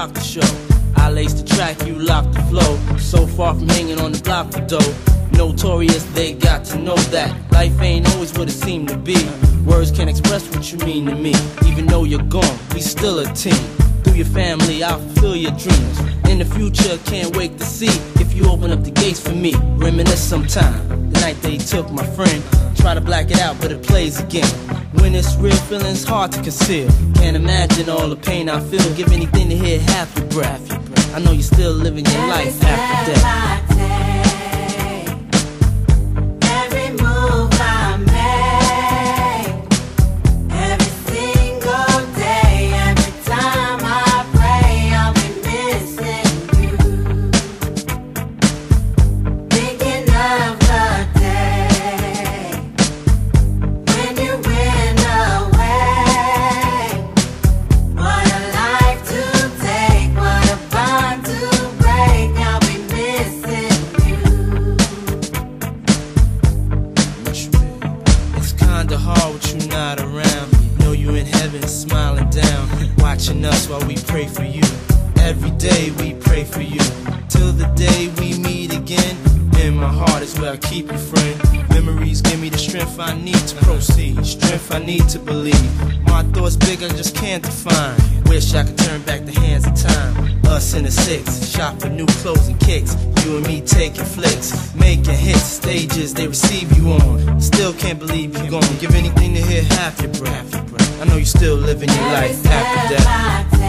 rock the show. I lace the track, you lock the flow. So far from hanging on the block for dough. Notorious, they got to know that life ain't always what it seemed to be. Words can't express what you mean to me. Even though you're gone, we still a team. Through your family, I'll fulfill your dreams. In the future, can't wait to see if you open up the gates for me. Reminisce sometime, the night they took my friend. Try to black it out, but it plays again. When it's real, feeling's hard to conceal. Can't imagine all the pain I feel. Give anything to hear half your breath. I know you're still living your life after death. Kinda hard with you not around. Know you in heaven smiling down, watching us while we pray for you. Every day we pray for you, till the day we meet again. In my heart is where I keep you, friend. Memories give me the strength I need to proceed, strength I need to believe. My thoughts big, I just can't define. Wish I could turn back the hands of time. Us in the six, shop for new clothes and kicks. You and me taking flicks, making hits, stages they receive you on. Still can't believe you're gone. Give anything to hear half your breath. I know you're still living your life after death.